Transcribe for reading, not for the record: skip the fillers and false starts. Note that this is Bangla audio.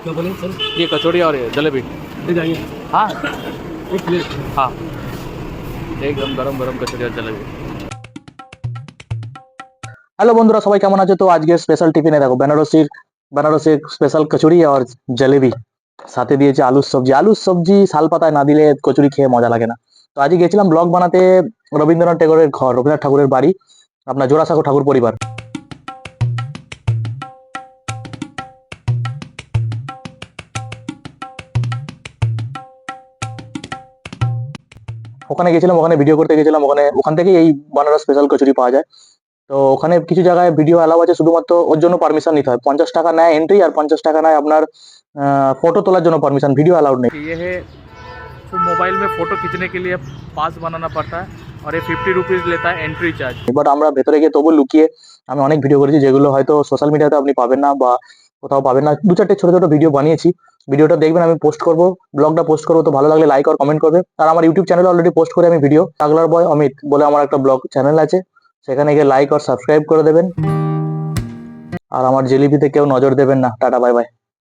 क्या बोले सर? ये कचौड़ी और ये जलेबी। ले जाएंगे हाँ एक प्लेट। हाँ, एकदम गरम गरम कचौड़ी और जलेबी। হ্যালো বন্ধুরা, সবাই কেমন আছো? তো আজকে স্পেশাল টিফিনে দেখো বেনারসি স্পেশাল কচুরি আর জলেবি, সাথে দিয়েছে আলুর সবজি শাল পাতায় না দিলে কচুরি খেয়ে মজা লাগে না। তো আজকে গেছিলাম ব্লগ বানাতে রবীন্দ্রনাথ ঠাকুরের বাড়ি, আপনার জোড়াসাঁকো ঠাকুর পরিবার। ওখানে গেছিলাম, ওখানে ভিডিও করতে গেছিলাম, ওখান থেকে এই বানারস স্পেশাল কচুরি পাওয়া যায়। তো ওখানে কিছু জায়গায় ভিডিও অ্যালাউ আছে, শুধুমাত্র ওর জন্য পারমিশন নিতে হয়। 50 টাকা নেয় এন্ট্রি, আর 50 টাকা নেয় আপনার ফটো তোলার জন্য পারমিশন, ভিডিও অ্যালাউড নেই। ये है तो मोबाइल में फ़ोटो खींचने के लिए पास बनाना पड़ता है और ये 50 रुपीज़ लेता है एंट्री चार्ज। বাট আমরা ভেতরে গিয়ে তবু লুকিয়ে আমি অনেক ভিডিও করেছি, যেগুলো হয়তো সোশ্যাল মিডিয়াতে আপনি পাবেন না বা কোথাও পাবেন না। দু চারটে ছোট ছোট ভিডিও বানিয়েছি, ভিডিওটা দেখবেন, আমি পোস্ট করব, ব্লগটা পোস্ট করবো। তো ভালো লাগলে লাইক আর কমেন্ট করবে। আর আমার ইউটিউব চ্যানেলে অলরেডি পোস্ট করে আমি ভিডিও, পাগলার বয় অমিত বলে আমার একটা ব্লগ চ্যানেল আছে, সেখানে গিয়ে লাইক আর সাবস্ক্রাইব করে দেবেন। আর আমার জেলিপিতে কেউ নজর দেবেন না। Tata, bye bye.